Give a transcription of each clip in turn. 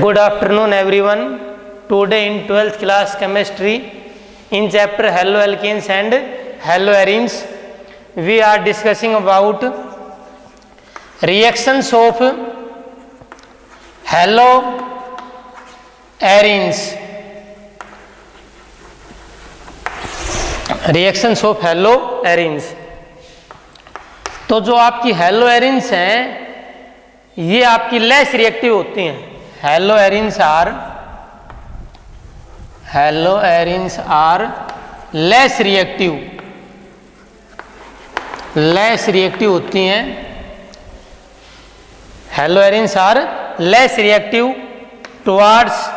Good afternoon everyone. Today in 12th class chemistry in chapter haloalkanes and haloarenes we are discussing about reactions of haloarenes. Reactions of haloarenes. तो जो आपकी haloarenes हैं ये आपकी less reactive होती हैं. Haloarenes are less reactive होती हैं. Haloarenes are less reactive towards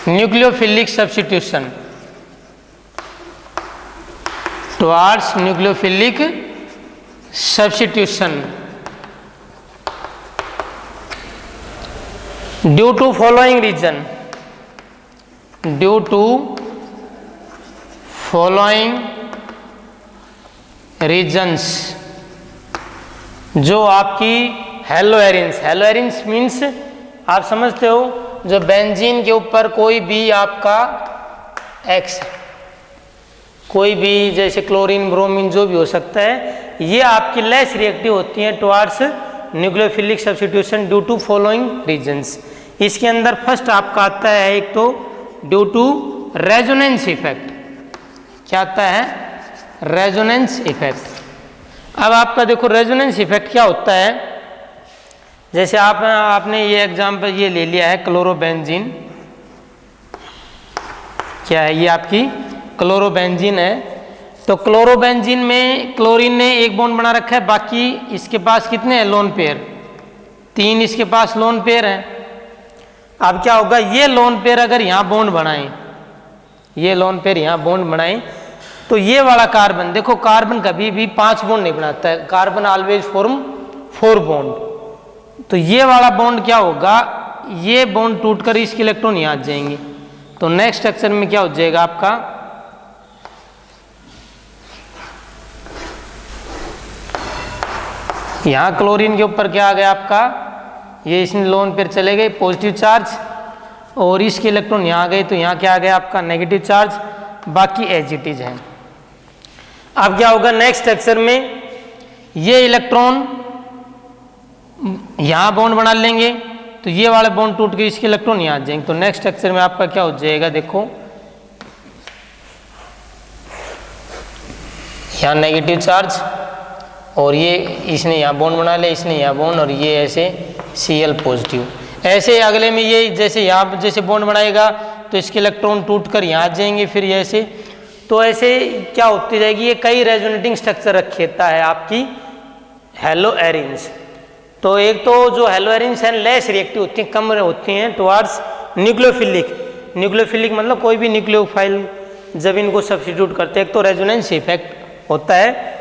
nucleophilic substitution. Due to following reasons. जो आपकी हेलोएरिन्स मीन्स आप समझते हो जो बेंजीन के ऊपर कोई भी आपका एक्स, कोई भी जैसे क्लोरीन ब्रोमीन जो भी हो सकता है, ये आपकी लेस रिएक्टिव होती हैं towards nucleophilic substitution due to following reasons. इसके अंदर फर्स्ट आपका आता है एक तो ड्यू टू रेजोनेंस इफेक्ट. क्या आता है? Resonance effect. अब आपका देखो रेजोनेंस इफेक्ट क्या होता है. जैसे आपने ये एग्जांपल ये ले लिया है क्लोरोबेंजीन. क्या है? ये आपकी क्लोरोबेंजीन है. तो क्लोरोबेंजीन में क्लोरीन ने एक बॉन्ड बना रखा है, बाकी इसके पास कितने हैं? लोन पेयर 3 इसके पास लोन पेयर हैं. अब क्या होगा, ये लोन पेयर अगर यहाँ बॉन्ड बनाएं, ये लोन पेयर यहाँ बॉन्ड बनाएं, तो ये वाला कार्बन देखो, कार्बन कभी भी 5 बॉन्ड नहीं बनाता है. Carbon always form 4 bond. तो ये वाला बॉन्ड क्या होगा, ये बॉन्ड टूटकर इसके इलेक्ट्रॉन यहाँ आ जाएंगे. तो नेक्स्ट स्ट्रक्चर में क्या हो जाएगा आपका, यहाँ क्लोरीन के ऊपर क्या आ गया आपका, ये इसमें लोन पेयर चले गए पॉजिटिव चार्ज, और इसके इलेक्ट्रॉन यहाँ आ गए, तो यहाँ क्या आ गया आपका नेगेटिव चार्ज. बाकी एज इट इज है. अब क्या होगा नेक्स्ट स्ट्रक्चर में, ये इलेक्ट्रॉन यहाँ बॉन्ड बना लेंगे, तो ये वाला बॉन्ड टूट के इसके इलेक्ट्रॉन यहाँ आ जाएंगे. तो नेक्स्ट स्ट्रक्चर में आपका क्या हो जाएगा, देखो यहाँ नेगेटिव चार्ज, और ये इसने यहाँ बॉन्ड बना लिया, इसने यहाँ बॉन्ड, और ये ऐसे Cl पॉजिटिव. ऐसे अगले में ये जैसे यहाँ जैसे बॉन्ड बनाएगा तो इसके इलेक्ट्रॉन टूटकर यहाँ आ जाएंगे, फिर ये ऐसे. तो ऐसे क्या होती जाएगी, ये कई रेजोनेटिंग स्ट्रक्चर रखेता है आपकी हेलोएरिन्स. तो एक तो जो हेलोएरिन्स हैं लेस रिएक्टिव होती हैं, कम होती हैं टुवार्ड्स न्यूक्लियोफिलिक मतलब कोई भी न्यूक्लियोफाइल जब इनको सब्स्टिट्यूट करते हैं. एक तो रेजोनेंस इफेक्ट होता है.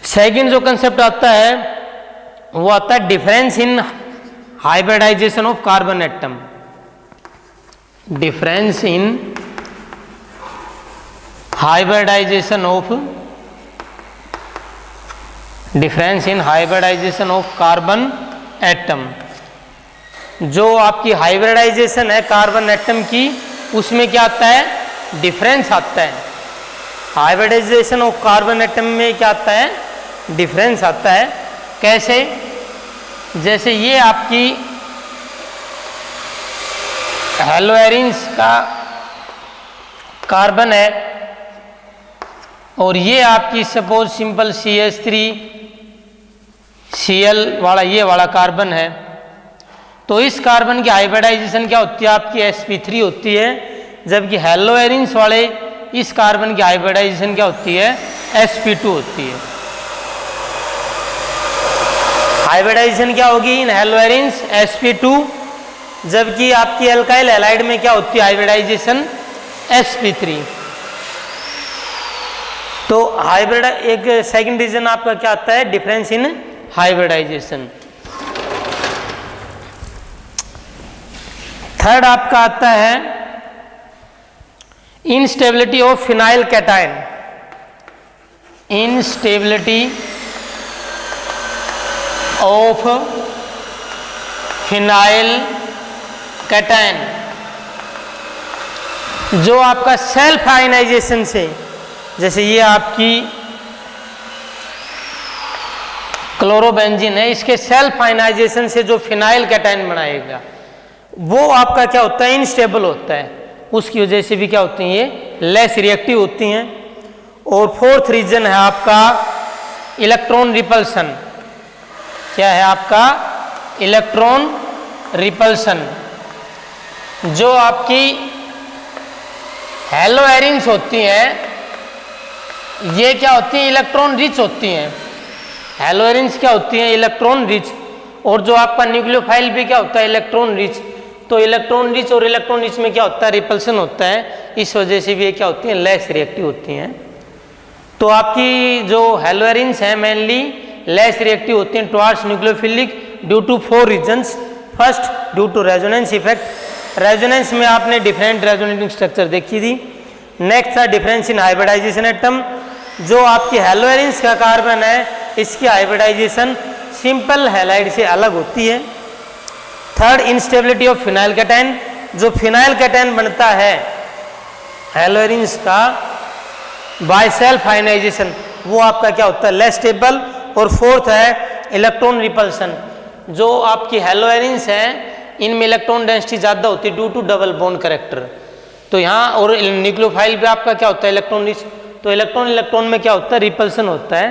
सेकंड जो कंसेप्ट आता है वो आता है difference in hybridization of carbon atom. Difference in hybridization of carbon atom. जो आपकी हाइब्रिडाइजेशन है कार्बन एटम की, उसमें क्या आता है, डिफरेंस आता है. हाइब्रिडाइजेशन ऑफ कार्बन एटम में क्या आता है, डिफरेंस आता है. कैसे? जैसे ये आपकी हेलोएरिन्स का कार्बन है, और ये आपकी सपोज सिंपल CH3Cl वाला ये वाला कार्बन है. तो इस कार्बन की हाइब्रिडाइजेशन क्या होती है आपकी, sp3 होती है, जबकि हेलोएरिन्स वाले इस कार्बन की हाइब्रिडाइजेशन क्या होती है, sp2 होती है. हाइब्रिडाइजेशन क्या होगी इन हेलोएरिन्स, sp2, जबकि आपकी एल्काइल हैलाइड में क्या होती है हाइब्रिडाइजेशन, sp3. तो हाइब्रिड एक सेकंड रीजन आपका क्या आता है, डिफरेंस इन हाइब्रिडाइजेशन. थर्ड आपका आता है instability of phenyl cation. Instability of phenyl cation जो आपका सेल्फ आयनाइजेशन से, जैसे ये आपकी क्लोरोबेंजीन है, इसके सेल्फ आयनाइजेशन से जो फिनाइल कैटायन बनाएगा वो आपका क्या होता है, इनस्टेबल होता है, उसकी वजह से भी क्या होती हैं ये लेस रिएक्टिव होती हैं। और फोर्थ रीजन है आपका इलेक्ट्रॉन रिपल्सन। क्या है आपका इलेक्ट्रॉन रिपल्सन। जो आपकी हैलोएरिन्स होती हैं ये क्या होती हैं, इलेक्ट्रॉन रिच होती हैं। हैलोएरिन्स क्या होती हैं, इलेक्ट्रॉन रिच। और जो आपका न्यूक्लियोफाइल भी क्या होता है, इलेक्ट्रॉन रिच। तो इलेक्ट्रॉन रिच और इलेक्ट्रॉन रिच में क्या होता है, रिपल्सन होता है, इस वजह से भी ये क्या होती हैं, लेस रिएक्टिव होती हैं। तो आपकी जो हैलोएरिन्स हैं मेनली लेस रिएक्टिव होती हैं towards nucleophilic due to 4 reasons. First due to resonance effect. Resonance में आपने डिफरेंट रेजोनेटिंग स्ट्रक्चर देखी थी। नेक्स्ट था डिफरेंस इन हाइब्रिडाइजेशन एटम। जो आपकी हैलोएरिन्स का कार्बन है इसकी हाइब्रिडाइजेशन सिंपल हैलाइड से अलग होती है। Third instability of phenyl cation. जो फिनाइल कैटायन बनता है हैलोएरिन्स का बाय सेल्फ आयनाइजेशन वो आपका क्या होता है, लेस स्टेबल। और फोर्थ है इलेक्ट्रॉन रिपल्सन। जो आपकी हैलोएरिन्स हैं इनमें इलेक्ट्रॉन डेंसिटी ज़्यादा होती है due to double bond character. तो यहाँ और न्यूक्लियोफाइल पे आपका क्या होता है, इलेक्ट्रॉन रिच। तो इलेक्ट्रॉन में क्या होता है, रिपल्सन होता है।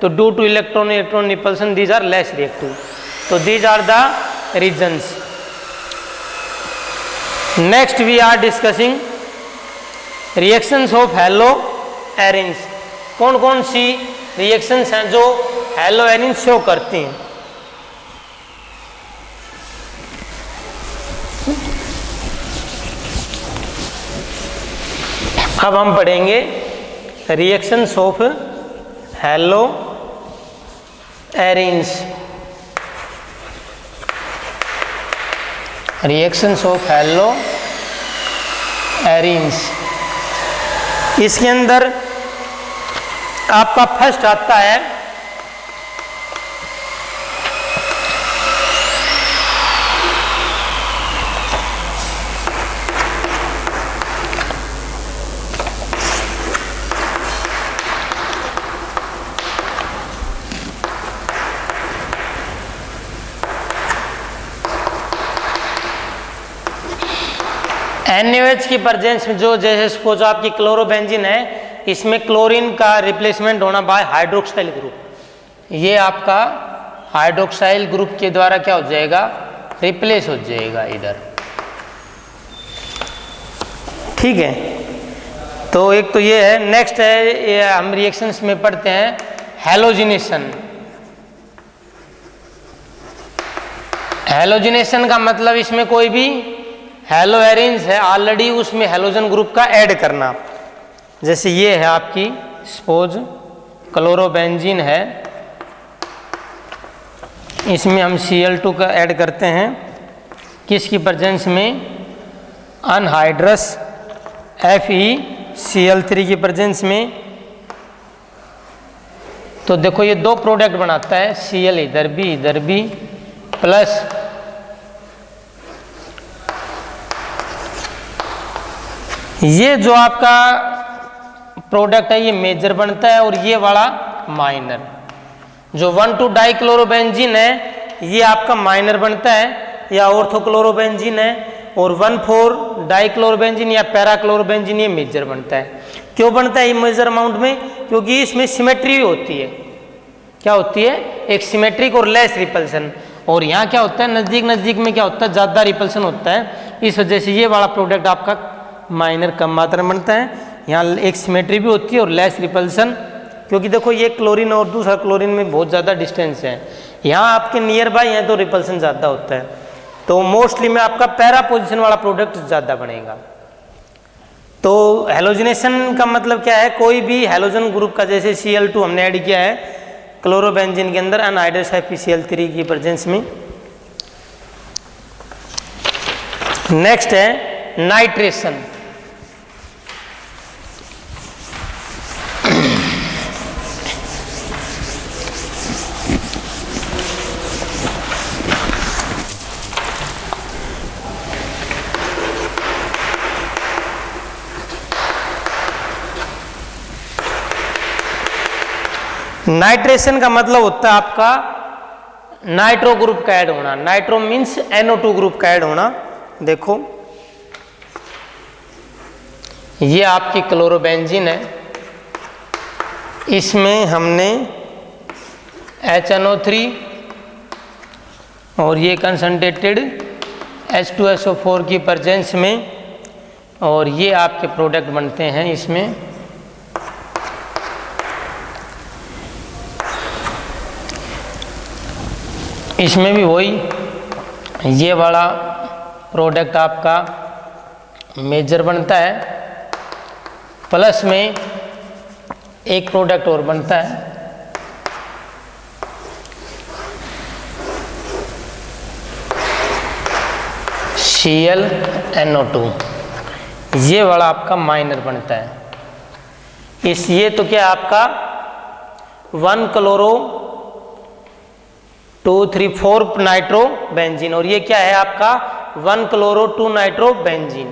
तो due to electron repulsion these are less reactive. तो these are the reasons. Next we are discussing reactions of haloarenes. कौन कौन सी रिएक्शंस हैं जो हैलोएरिन्स शो करती हैं। अब हम पढ़ेंगे reactions of haloarenes. Reactions of haloarenes. इसके अंदर आपका फर्स्ट आता है NaOH की प्रेजेंस में जो जैसे सपोज आपकी क्लोरोबेंजीन है इसमें क्लोरीन का रिप्लेसमेंट होना बाय हाइड्रोक्साइल ग्रुप। ये आपका हाइड्रोक्साइल ग्रुप के द्वारा क्या हो जाएगा, रिप्लेस हो जाएगा इधर। ठीक है, तो एक तो ये है। नेक्स्ट है ये हम रिएक्शंस में पढ़ते हैं हैलोजिनेशन। हैलोजिनेशन का मतलब इसमें कोई भी हैलोएरिन्स है ऑलरेडी उसमें हैलोजन ग्रुप का ऐड करना। जैसे ये है आपकी सपोज क्लोरोबेंजीन है, इसमें हम Cl2 का ऐड करते हैं किसकी प्रेजेंस में, अनहाइड्रस FeCl3 की प्रेजेंस में। तो देखो ये दो प्रोडक्ट बनाता है, Cl इधर भी प्लस ये जो आपका प्रोडक्ट है ये मेजर बनता है और ये वाला माइनर। जो 1,2 डाइक्लोरोबेंजीन है ये आपका माइनर बनता है या ऑर्थोक्लोरोबेंजीन है, और 1,4 डाइक्लोरोबेंजीन या पैराक्लोरोबेंजीन ये मेजर बनता है। क्यों बनता है ये मेजर अमाउंट में, क्योंकि इसमें सिमेट्री होती है। क्या होती है, एक सिमेट्रिक और लेस रिपल्सन। और यहाँ क्या होता है, नज़दीक में क्या होता है, ज़्यादा रिपल्सन होता है। इस वजह से ये वाला प्रोडक्ट आपका माइनर कम मात्रा में बनता है। यहाँ एक सिमेट्री भी होती है और लेस रिपल्सन, क्योंकि देखो ये क्लोरीन और दूसरा क्लोरीन में बहुत ज़्यादा डिस्टेंस है। यहाँ आपके नियर बाय है तो रिपल्सन ज़्यादा होता है। तो मोस्टली में आपका पैरा पोजीशन वाला प्रोडक्ट ज़्यादा बनेगा। तो हैलोजिनेशन का मतलब क्या है, कोई भी हैलोजन ग्रुप का, जैसे Cl2 हमने ऐड किया है क्लोरोबेंजीन के अंदर अनहाइड्रस FeCl3 की प्रेजेंस में। नेक्स्ट है नाइट्रेशन। नाइट्रेशन का मतलब होता है आपका नाइट्रो ग्रुप का ऐड होना। नाइट्रो मीन्स NO2 ग्रुप का ऐड होना। देखो ये आपकी क्लोरोबेंजीन है, इसमें हमने HNO3 और ये कंसंट्रेटेड H2SO4 की प्रेजेंस में, और ये आपके प्रोडक्ट बनते हैं इसमें। इसमें भी वही ये वाला प्रोडक्ट आपका मेजर बनता है, प्लस में एक प्रोडक्ट और बनता है, ClNO2। ये वाला आपका माइनर बनता है। इस ये तो क्या आपका 1 क्लोरो 2 3 4 नाइट्रो बेंजीन, और ये क्या है आपका 1 क्लोरो 2 नाइट्रो बेंजीन।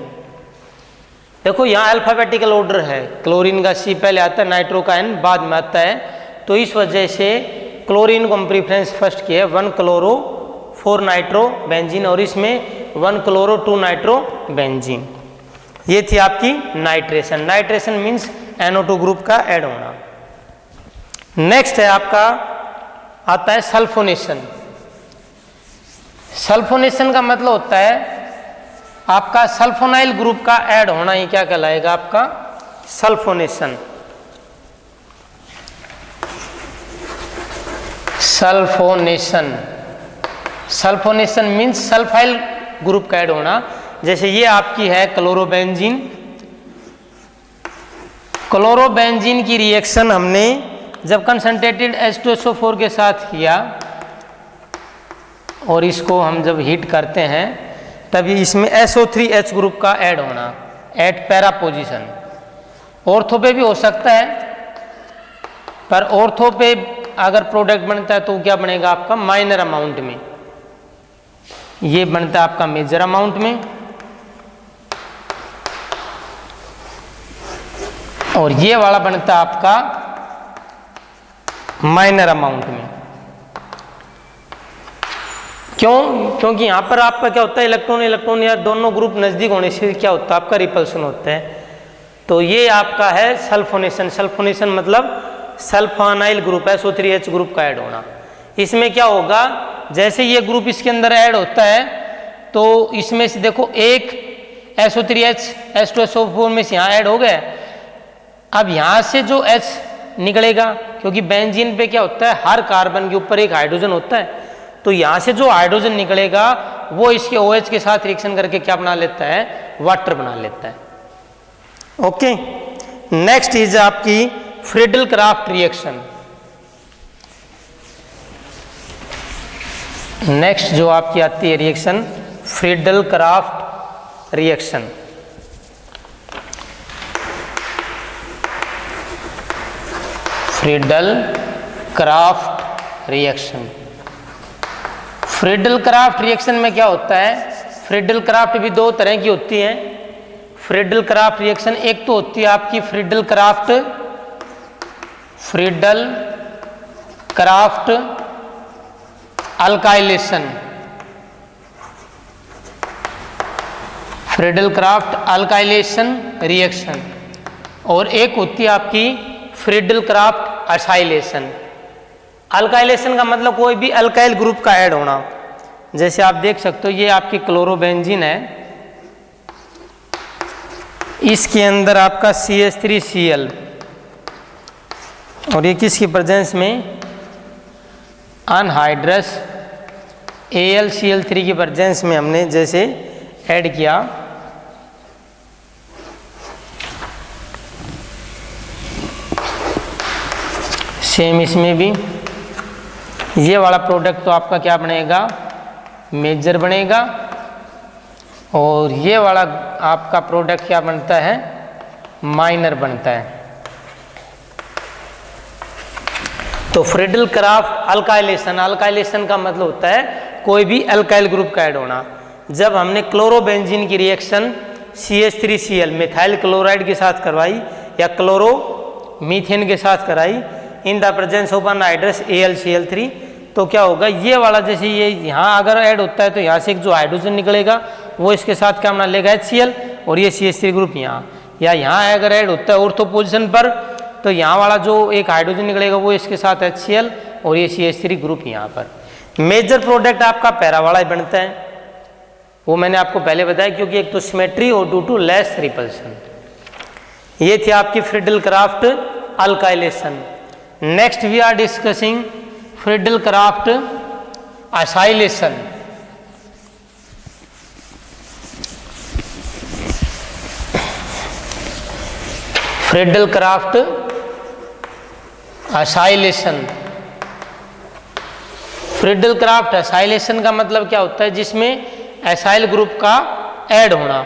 देखो यहाँ अल्फाबेटिकल ऑर्डर है, क्लोरीन का C पहले आता है, नाइट्रो का N बाद में आता है, तो इस वजह से क्लोरीन को हम प्रीफरेंस फर्स्ट किया है 1 क्लोरो 4 नाइट्रो बेंजीन, और इसमें 1 क्लोरो 2 नाइट्रो बेंजीन। ये थी आपकी nitration. Nitration means NO2 group का ऐड होना। नेक्स्ट है आपका आता है सल्फोनेशन। सल्फोनेशन का मतलब होता है आपका सल्फोनाइल ग्रुप का ऐड होना, ही क्या कहलाएगा आपका sulphonation. Sulphonation, sulphonation means sulphyl group का ऐड होना। जैसे ये आपकी है क्लोरोबेंजीन। क्लोरोबेंजीन की रिएक्शन हमने जब कंसंट्रेटेड H2SO4 के साथ किया और इसको हम जब हीट करते हैं तभी इसमें SO3H ग्रुप का ऐड होना एट पैरा पोजीशन। ऑर्थो पे भी हो सकता है, पर ऑर्थो पे अगर प्रोडक्ट बनता है तो क्या बनेगा आपका माइनर अमाउंट में, ये बनता है आपका मेजर अमाउंट में, और ये वाला बनता है आपका माइनर अमाउंट में। क्यों? क्योंकि यहाँ पर आपका क्या होता है इलेक्ट्रॉन इलेक्ट्रॉन या दोनों ग्रुप नज़दीक होने से क्या होता है आपका रिपल्सन होता है। तो ये आपका है सल्फोनेशन। सल्फोनेशन मतलब सल्फोनाइल ग्रुप SO3H ग्रुप का ऐड होना। इसमें क्या होगा, जैसे ये ग्रुप इसके अंदर ऐड होता है तो इसमें से देखो एक SO3H H2SO4 में से यहाँ ऐड हो गया। अब यहाँ से जो H निकलेगा, क्योंकि बेंजीन पे क्या होता है हर कार्बन के ऊपर एक हाइड्रोजन होता है, तो यहाँ से जो हाइड्रोजन निकलेगा वो इसके OH के साथ रिएक्शन करके क्या बना लेता है, वाटर बना लेता है। ओके, नेक्स्ट इज आपकी फ्रीडल क्राफ्ट रिएक्शन। नेक्स्ट जो आपकी आती है reaction Friedel craft reaction. Friedel craft reaction. Friedel craft reaction में क्या होता है, फ्रीडल क्राफ्ट भी दो तरह की होती है। फ्रीडल क्राफ्ट रिएक्शन एक तो होती है आपकी Friedel craft alkylation. Friedel craft alkylation reaction, और एक होती है आपकी फ्रीडल क्राफ्ट असाइलेशन। अल्काइलेशन का मतलब कोई भी अल्काइल ग्रुप का ऐड होना। जैसे आप देख सकते हो ये आपकी क्लोरोबेंजीन है, इसके अंदर आपका CH3Cl, और ये किसकी प्रेजेंस में अनहाइड्रस AlCl3 की प्रेजेंस में हमने जैसे ऐड किया। सेम इसमें भी ये वाला प्रोडक्ट तो आपका क्या बनेगा, मेजर बनेगा, और ये वाला आपका प्रोडक्ट क्या बनता है, माइनर बनता है। तो फ्रीडल क्राफ्ट अल्काइलेशन, अल्काइलेशन का मतलब होता है कोई भी अल्काइल ग्रुप का ऐड होना। जब हमने क्लोरोबेंजीन की रिएक्शन CH3Cl मिथाइल क्लोराइड के साथ करवाई या क्लोरो मीथेन के साथ कराई, इन the presence of anhydrous AlCl3। तो क्या होगा, ये वाला जैसे ये यहाँ अगर ऐड होता है तो यहाँ से एक जो हाइड्रोजन निकलेगा वो इसके साथ क्या बना लेगा HCl, और ये CH3 ग्रुप यहाँ, या यहाँ अगर ऐड होता है ऑर्थो पोजिशन पर तो यहाँ वाला जो एक हाइड्रोजन निकलेगा वो इसके साथ HCl और ये CH3 ग्रुप यहाँ पर। मेजर प्रोडक्ट आपका पैरा वाला ही बनता है, वो मैंने आपको पहले बताया, क्योंकि एक तो सिमेट्री और ड्यू टू लेस रिपल्सन। ये थी आपकी Friedel Crafts alkylation. Next we are discussing Friedel Crafts acylation. Friedel Crafts acylation. Friedel Crafts acylation का मतलब क्या होता है, जिसमें एसाइल ग्रुप का ऐड होना।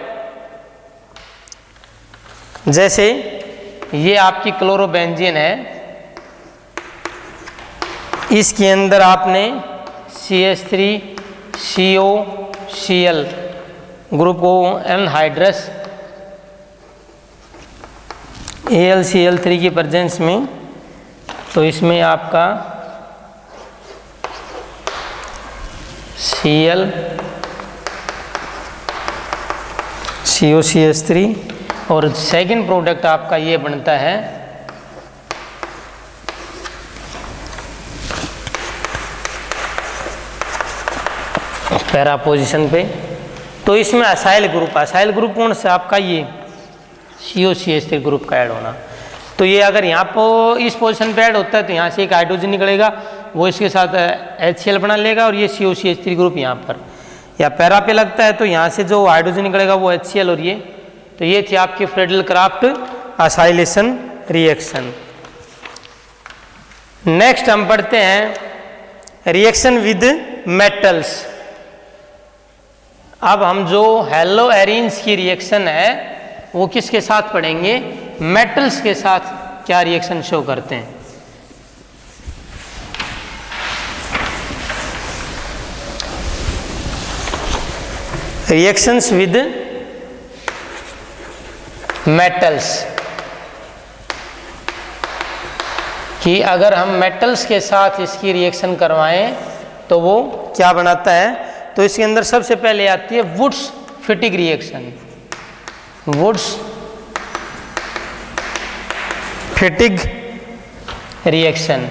जैसे ये आपकी क्लोरोबेंजीन है, इसके अंदर आपने CH3COCl ग्रुप को एनहाइड्रस AlCl3 की प्रेजेंस में, तो इसमें आपका Cl COCH3 और सेकेंड प्रोडक्ट आपका ये बनता है पैरा पोजीशन पे। तो इसमें असाइल ग्रुप कौन सा आपका, ये COCH3 ग्रुप का ऐड होना। तो ये अगर यहाँ पर इस पोजीशन पे ऐड होता है तो यहाँ से एक हाइड्रोजन निकलेगा, वो इसके साथ HCl बना लेगा, और ये COCH3 ग्रुप यहाँ पर, या पैरा पे लगता है तो यहाँ से जो हाइड्रोजन निकलेगा वो HCl और ये। तो ये थी आपकी Friedel Crafts acylation reaction. Next हम पढ़ते हैं रिएक्शन विद मेटल्स। अब हम जो हेलो एरिन्स की रिएक्शन है वो किसके साथ पढ़ेंगे, मेटल्स के साथ क्या रिएक्शन शो करते हैं। रिएक्शंस विद मेटल्स, कि अगर हम मेटल्स के साथ इसकी रिएक्शन करवाएं तो वो क्या बनाता है। तो इसके अंदर सबसे पहले आती है Wurtz Fittig reaction. Wurtz Fittig reaction.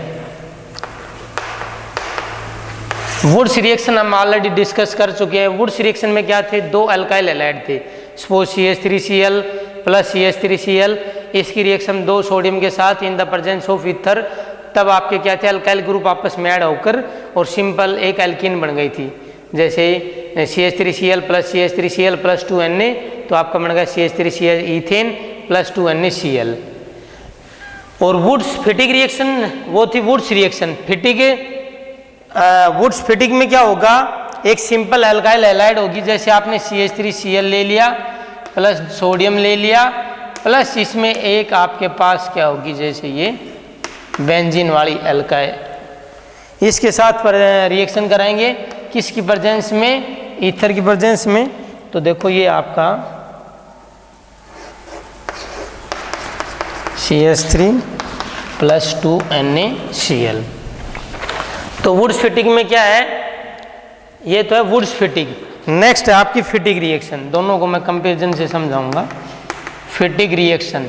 Wurtz reaction हम ऑलरेडी डिस्कस कर चुके हैं। वुड्स रिएक्शन में क्या थे, दो अल्काइल हैलाइड थे, सपोज CH3Cl प्लस CH3Cl। इसकी रिएक्शन दो सोडियम के साथ in the presence of ether, तब आपके क्या थे, अल्काइल ग्रुप आपस में ऐड होकर और सिंपल एक एल्कीन बन गई थी। जैसे CH3Cl plus CH3Cl plus 2Na, तो आपका बन गया CH3Cl ईथेन प्लस 2NaCl। और वुड्स फिटिग रिएक्शन वो थी वुड्स रिएक्शन। वुड्स फिटिग में क्या होगा, एक सिंपल अल्काइल हैलाइड होगी, जैसे आपने CH3Cl ले लिया प्लस सोडियम ले लिया प्लस इसमें एक आपके पास क्या होगी, जैसे ये बेंजीन वाली अल्काइल। इसके साथ रिएक्शन कराएंगे किसकी प्रेजेंस में, ईथर की प्रेजेंस में। तो देखो ये आपका CH3 प्लस 2NaCl। तो वुड्स फिटिग में क्या है, ये तो है वुड्स फिटिग। नेक्स्ट है आपकी फिटिग रिएक्शन, दोनों को मैं कंपैरिजन से समझाऊंगा। फिटिग रिएक्शन,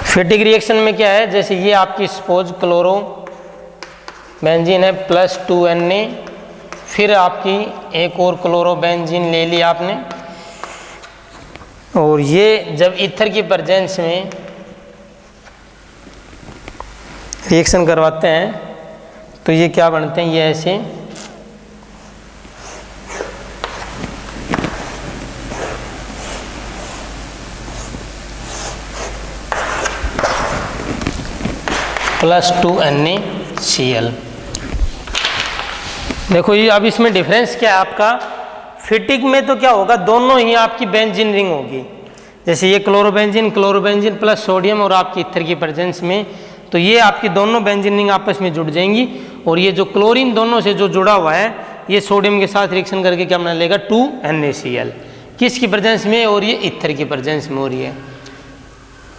फिटिग रिएक्शन में क्या है, जैसे ये आपकी सपोज क्लोरो बेंजीन है प्लस 2Na, फिर आपकी एक और क्लोरो बेंजीन ले लिया आपने, और ये जब ईथर की प्रेजेंस में रिएक्शन करवाते हैं तो ये क्या बनते हैं, ये ऐसे प्लस 2NaCl। देखो ये अब इसमें डिफरेंस क्या है आपका, फिटिग में तो क्या होगा, दोनों ही आपकी बेंजीन रिंग होगी। जैसे ये क्लोरोबेंजीन प्लस सोडियम और आपकी ईथर की प्रेजेंस में, तो ये आपकी दोनों बेंजीन रिंग आपस में जुड़ जाएंगी, और ये जो क्लोरीन दोनों से जो जुड़ा हुआ है ये सोडियम के साथ रिएक्शन करके क्या बना लेगा, 2NaCl। किसकी प्रेजेंस में, और ये ईथर की प्रेजेंस में हो रही है।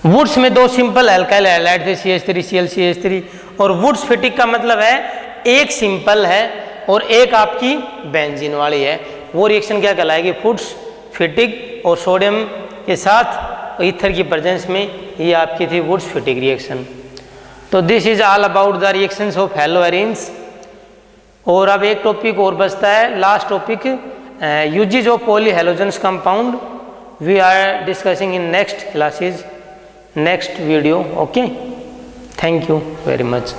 वुड्स में दो सिंपल अल्काइल हैलाइड थे CH3 ClCH3, और वुड्स फिटिक का मतलब है एक सिंपल है और एक आपकी बेंजीन वाली है। वो रिएक्शन क्या कहलाएगी? वुड्स फिटिक, और सोडियम के साथ ईथर की प्रेजेंस में ये आपकी थी वुड्स फिटिक रिएक्शन। तो this is all about the reactions of haloarenes. और अब एक टॉपिक और बचता है, last topic, uses of polyhalogens compound. We are discussing in next classes, next video. Okay, thank you very much.